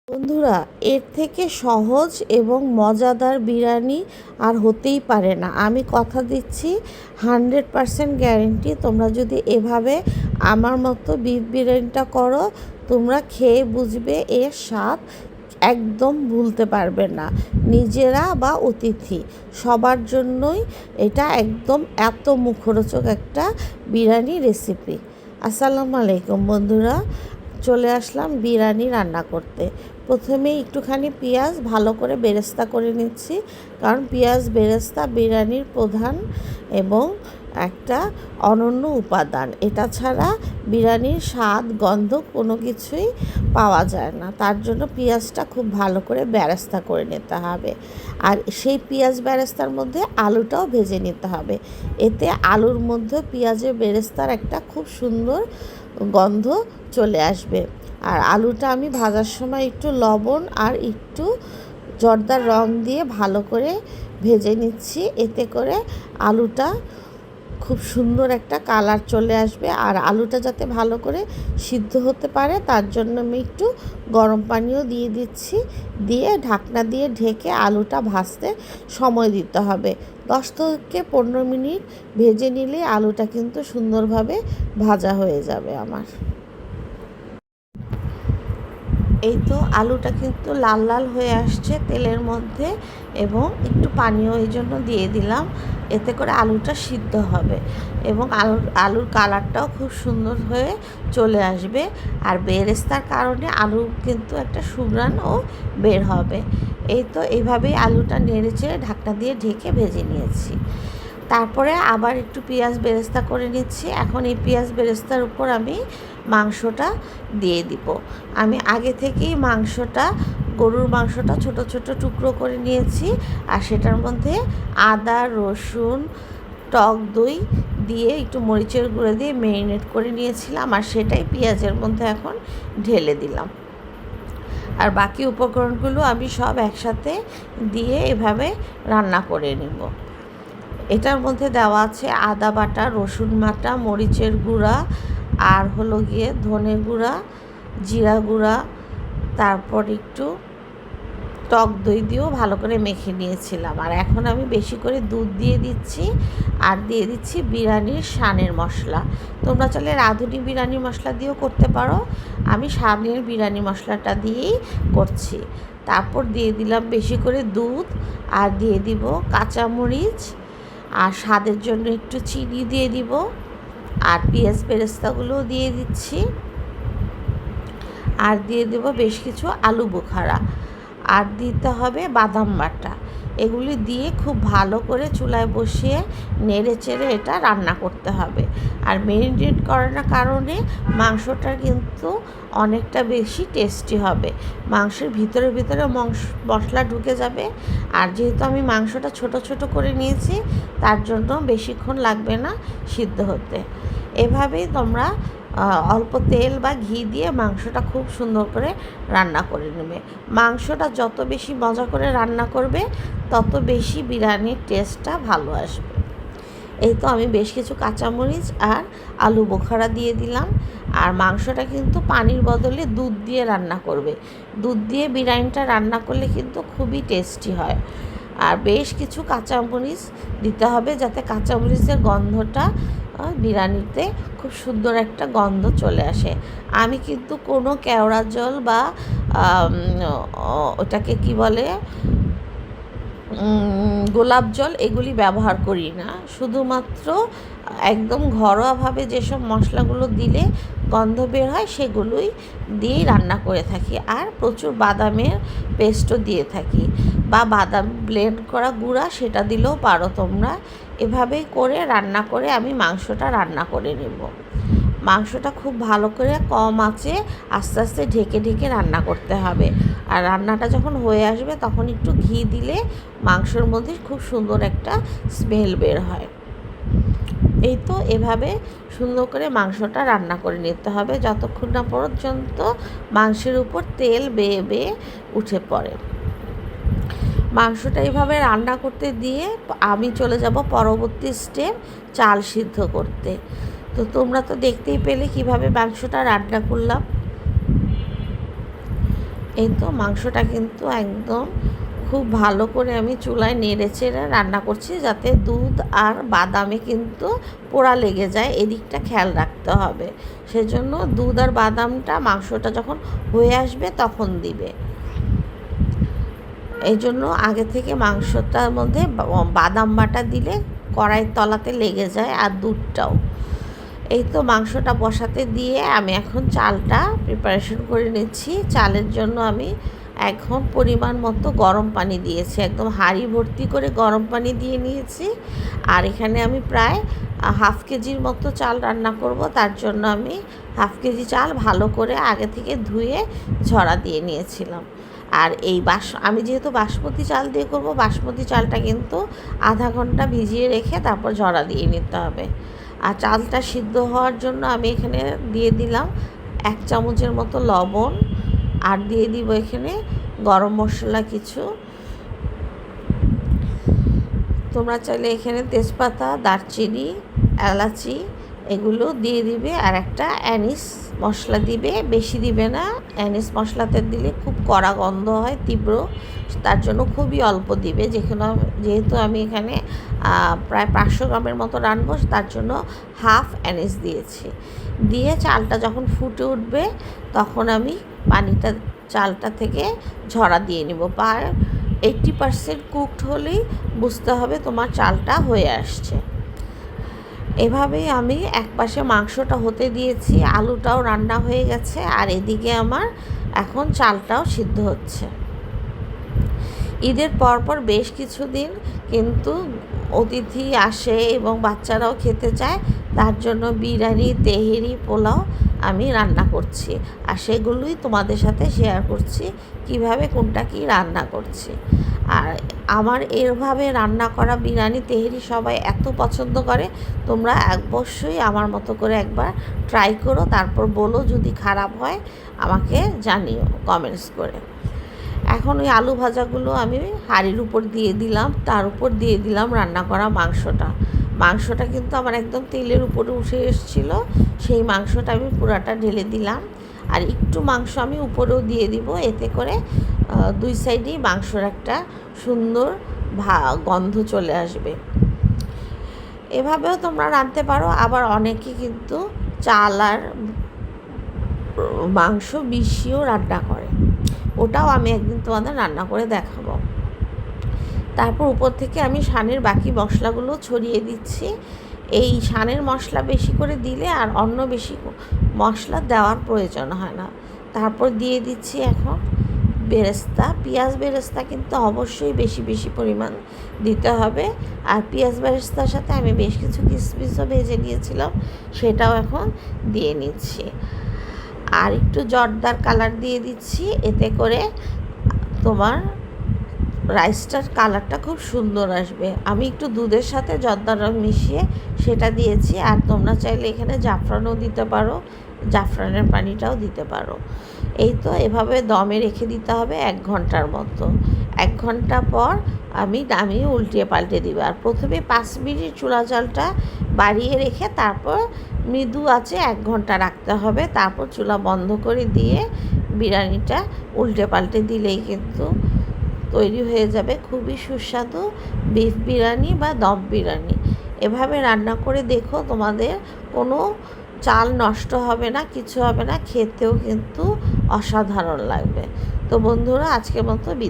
বন্ধুরা, এর থেকে সহজ এবং মজাদার বিরিয়ানি আর হতেই পারে না। আমি কথা দিচ্ছি 100% গ্যারেন্টি। তোমরা যদি এভাবে আমার মতো বিফ বিরিয়ানিটা করো, তোমরা খেয়ে বুঝবে এর স্বাদ একদম ভুলতে পারবে না। নিজেরা বা অতিথি সবার জন্যই এটা একদম এত মুখরোচক একটা বিরিয়ানি রেসিপি। আসসালামু আলাইকুম বন্ধুরা, চলে আসলাম বিরিয়ানি রান্না করতে। প্রথমে একটুখানি পেঁয়াজ ভালো করে বেরেস্তা করে নিচ্ছি, কারণ পেঁয়াজ বেরেস্তা বিরিয়ানির প্রধান এবং একটা অনন্য উপাদান। এটা ছাড়া বিরিয়ানির স্বাদ গন্ধ কোনো কিছুই পাওয়া যায় না। তার জন্য পেঁয়াজটা খুব ভালো করে বেরেস্তা করে নিতে হবে। আর সেই পেঁয়াজ বেরেস্তার মধ্যে আলুটাও ভেজে নিতে হবে। এতে আলুর মধ্যে পেঁয়াজের বেরেস্তার একটা খুব সুন্দর গন্ধ চলে আসবে। আর আলুটা আমি ভাজার সময় একটু লবণ আর একটু জর্দার রং দিয়ে ভালো করে ভেজে নিচ্ছি। এতে করে আলুটা খুব সুন্দর একটা কালার চলে আসবে। আর আলুটা যাতে ভালো করে সিদ্ধ হতে পারে তার জন্য আমি একটু গরম পানিও দিয়ে দিচ্ছি। দিয়ে ঢাকনা দিয়ে ঢেকে আলুটা ভাজতে সময় দিতে হবে। 10 থেকে 15 মিনিট ভেজে নিলে আলুটা কিন্তু সুন্দরভাবে ভাজা হয়ে যাবে আমার। এই তো আলুটা কিন্তু লাল লাল হয়ে আসছে তেলের মধ্যে, এবং একটু পানিও এই জন্য দিয়ে দিলাম। এতে করে আলুটা সিদ্ধ হবে এবং আলুর কালারটাও খুব সুন্দর হয়ে চলে আসবে। আর বেরেস্তার কারণে আলু কিন্তু একটা সুঘ্রাণও বের হবে। এই তো এইভাবেই আলুটা নেড়েচেড়ে ঢাকনা দিয়ে ঢেকে ভেজে নিয়েছি। তারপরে আবার একটু পেঁয়াজ বেরেস্তা করে নিচ্ছি। এখন এই পেঁয়াজ বেরেস্তার উপর আমি মাংসটা দিয়ে দিব। আমি আগে থেকেই গরুর মাংসটা ছোট ছোট টুকরো করে নিয়েছি। আর সেটার মধ্যে আদা, রসুন, টক দই দিয়ে একটু মরিচের গুঁড়ো দিয়ে ম্যারিনেট করে নিয়েছিলাম। আর সেটাই পেঁয়াজের মধ্যে এখন ঢেলে দিলাম। আর বাকি উপকরণগুলো আমি সব একসাথে দিয়ে এভাবে রান্না করে নিব। এটার মধ্যে দেওয়া আছে আদা বাটা, রসুন বাটা, মরিচের গুঁড়া, আর হলো গিয়ে ধনে গুঁড়া, জিরা গুঁড়া, তারপর একটু টক দই দিয়েও ভালো করে মেখে নিয়েছিলাম। আর এখন আমি বেশি করে দুধ দিয়ে দিচ্ছি আর দিয়ে দিচ্ছি বিরিয়ানির শানের মশলা। তোমরা চাইলে রাঁধুনি বিরিয়ানি মশলা দিয়েও করতে পারো। আমি শানের বিরিয়ানি মশলাটা দিয়েই করছি। তারপর দিয়ে দিলাম বেশি করে দুধ, আর দিয়ে দিব কাঁচামরিচ, আর স্বাদের জন্য একটু চিনি দিয়ে দিব, আর পেঁয়াজ বেরেস্তাগুলোও দিয়ে দিচ্ছি, আর দিয়ে দেব বেশ কিছু আলু বোখারা, আর দিতে হবে বাদাম বাটা। এগুলি দিয়ে খুব ভালো করে চুলায় বসিয়ে নেড়ে চেড়ে এটা রান্না করতে হবে। আর ম্যারিনেট করার কারণে মাংসটা কিন্তু অনেকটা বেশি টেস্টি হবে। মাংসের ভিতরে ভিতরে মশলা ঢুকে যাবে। আর যেহেতু আমি মাংসটা ছোট ছোট করে নিয়েছি, তার জন্য বেশিক্ষণ লাগবে না সিদ্ধ হতে। এভাবেই তোমরা অল্প তেল বা ঘি দিয়ে মাংসটা খুব সুন্দর করে রান্না করে নেবে। মাংসটা যত বেশি মজা করে রান্না করবে, তত বেশি বিরিয়ানির টেস্টটা ভালো আসবে। এই তো আমি বেশ কিছু কাঁচামরিচ আর আলু বোখারা দিয়ে দিলাম। আর মাংসটা কিন্তু পানির বদলে দুধ দিয়ে রান্না করবে। দুধ দিয়ে বিরিয়ানিটা রান্না করলে কিন্তু খুবই টেস্টি হয়। আর বেশ কিছু কাঁচামরিচ দিতে হবে, যাতে কাঁচামরিচের গন্ধটা বিরিয়ানিতে খুব সুন্দর একটা গন্ধ চলে আসে। আমি কিন্তু কোনো কেওড়া জল বা ওটাকে কি বলে গোলাপ জল এগুলি ব্যবহার করি না। শুধুমাত্র একদম ঘরোয়াভাবে যেসব মশলাগুলো দিলে গন্ধ বের হয় সেগুলোই দিয়েই রান্না করে থাকি। আর প্রচুর বাদামের পেস্টও দিয়ে থাকি, বা বাদাম ব্লেন্ড করা গুঁড়া সেটা দিলেও পারো তোমরা। এভাবেই করে রান্না করে আমি মাংসটা রান্না করে নেব। মাংসটা খুব ভালো করে কম আঁচে আস্তে আস্তে ঢেকে ঢেকে রান্না করতে হবে। আর রান্নাটা যখন হয়ে আসবে তখন একটু ঘি দিলে মাংসর মধ্যে খুব সুন্দর একটা স্মেল বের হয়। এই তো এভাবে সুন্দর করে মাংসটা রান্না করে নিতে হবে যতক্ষণ না পর্যন্ত মাংসের উপর তেল বেয়ে বেয়ে উঠে পড়ে। মাংসটা এইভাবে রান্না করতে দিয়ে আমি চলে যাব পরবর্তী স্টেপ, চাল সিদ্ধ করতে। তো তোমরা তো দেখতেই পেলে কিভাবে মাংসটা রান্না করলাম। এই তো মাংসটা কিন্তু একদম খুব ভালো করে আমি চুলায় নেড়ে চেড়ে রান্না করছি, যাতে দুধ আর বাদামে কিন্তু পোড়া লেগে যায়, এদিকটা খেয়াল রাখতে হবে। সেজন্য দুধ আর বাদামটা মাংসটা যখন হয়ে আসবে তখন দিবে। এই জন্য আগে থেকে মাংসটার মধ্যে বাদাম বাটা দিলে কড়াইয়ের তলাতে লেগে যায়, আর দুধটাও। এই তো মাংসটা বসাতে দিয়ে আমি এখন চালটা প্রিপারেশন করে নিচ্ছি। চালের জন্য আমি এখন পরিমাণ মতো গরম পানি দিয়েছি, একদম হাঁড়ি ভর্তি করে গরম পানি দিয়ে নিয়েছি। আর এখানে আমি প্রায় হাফ কেজির মতো চাল রান্না করব, তার জন্য আমি হাফ কেজি চাল ভালো করে আগে থেকে ধুয়ে ঝরা দিয়ে নিয়েছিলাম। আর এই আমি যেহেতু বাসমতি চাল দিয়ে করব, বাসমতি চালটা কিন্তু আধা ঘন্টা ভিজিয়ে রেখে তারপর ঝরা দিয়ে নিতে হবে। আর চালটা সিদ্ধ হওয়ার জন্য আমি এখানে দিয়ে দিলাম 1 চামচের মতো লবণ, আর দিয়ে দিব এখানে গরম মশলা কিছু। তোমরা চাইলে এখানে তেজপাতা, দারচিনি, এলাচি এগুলো দিয়ে দিবে, আর একটা অ্যানিস মশলা দিবে, বেশি দিবে না। অ্যানিস মশলাতে দিলে খুব কড়া গন্ধ হয়, তীব্র, তার জন্য খুবই অল্প দিবে। যেহেতু আমি এখানে প্রায় 500 গ্রামের মতো রানবো, তার জন্য হাফ অ্যানিস দিয়েছি। দিয়ে চালটা যখন ফুটে উঠবে তখন আমি চালটা থেকে ঝরা দিয়ে নিব। প্রায় 80% কুকড হলেই বুঝতে হবে তোমার চালটা হয়ে আসছে। এভাবেই আমি একপাশে মাংসটা হতে দিয়েছি, আলুটাও রান্না হয়ে গেছে, আর এদিকে আমার এখন চালটাও সিদ্ধ হচ্ছে। ঈদের পরপর বেশ কিছুদিন কিন্তু অতিথি আসে এবং বাচ্চারাও খেতে চায়, তার জন্য বিরিয়ানি, তেহেরি, পোলাও আমি রান্না করছি, আর সেগুলোই তোমাদের সাথে শেয়ার করছি কিভাবে কোনটা কি রান্না করছি। আর আমার এভাবে রান্না করা বিরিয়ানি, তেহেরি সবাই এত পছন্দ করে, তোমরা অবশ্যই আমার মতো করে একবার ট্রাই করো, তারপর বলো যদি খারাপ হয় আমাকে জানিও কমেন্টস করে। এখন ওই আলু ভাজাগুলো আমি হাঁড়ির উপর দিয়ে দিলাম, তার উপর দিয়ে দিলাম রান্না করা মাংসটা কিন্তু আমার একদম তেলের উপরে উঠে এসেছিলো। সেই মাংসটা আমি পুরাটা ঢেলে দিলাম, আর একটু মাংস আমি উপরেও দিয়ে দিব, এতে করে 2 সাইডেই মাংসর একটা সুন্দর গন্ধ চলে আসবে। এভাবেও তোমরা রাঁধতে পারো। আবার অনেকে কিন্তু চাল আর মাংস মিশিয়েও রান্না করে, ওটাও আমি একদিন তোমাদের রান্না করে দেখাবো। তারপর উপর থেকে আমি শানের বাকি মশলাগুলো ছড়িয়ে দিচ্ছি। এই শানের মশলা বেশি করে দিলে আর অন্য বেশি মশলা দেওয়ার প্রয়োজন হয় না। তারপর দিয়ে দিচ্ছি এখন বেরেস্তা, পেঁয়াজ বেরেস্তা কিন্তু অবশ্যই বেশি বেশি পরিমাণ দিতে হবে। আর পেঁয়াজ বেরেস্তার সাথে আমি বেশ কিছু কিশমিশও ভেজে নিয়েছিলাম, সেটাও এখন দিয়ে নিচ্ছি। আর একটু জর্দার কালার দিয়ে দিচ্ছি, এতে করে তোমার রাইসটার কালারটা খুব সুন্দর আসবে। আমি একটু দুধের সাথে জর্দার রং মিশিয়ে সেটা দিয়েছি, আর তোমরা চাইলে এখানে জাফরানও দিতে পারো, জাফরানের পানিটাও দিতে পারো। এই তো এভাবে দমে রেখে দিতে হবে 1 ঘন্টার মতো। 1 ঘন্টা পর আমি নামিয়ে উল্টিয়ে পাল্টে দিব। আর প্রথমে 5 মিনিট চুলা জালটা বাড়িয়ে রেখে তারপর মৃদু আঁচে 1 ঘন্টা রাখতে হবে। তারপর চুলা বন্ধ করে দিয়ে বিরিয়ানিটা উল্টে পাল্টে দিলেই কিন্তু তৈরি হয়ে যাবে খুবই সুস্বাদু বিফ বিরিয়ানি বা দম বিরিয়ানি। এভাবে রান্না করে দেখো, তোমাদের কোনো চাল নষ্ট হবে না, কিছু হবে না, খেতেও কিন্তু অসাধারণ লাগবে। তো বন্ধুরা, আজকের মতো বিদায়।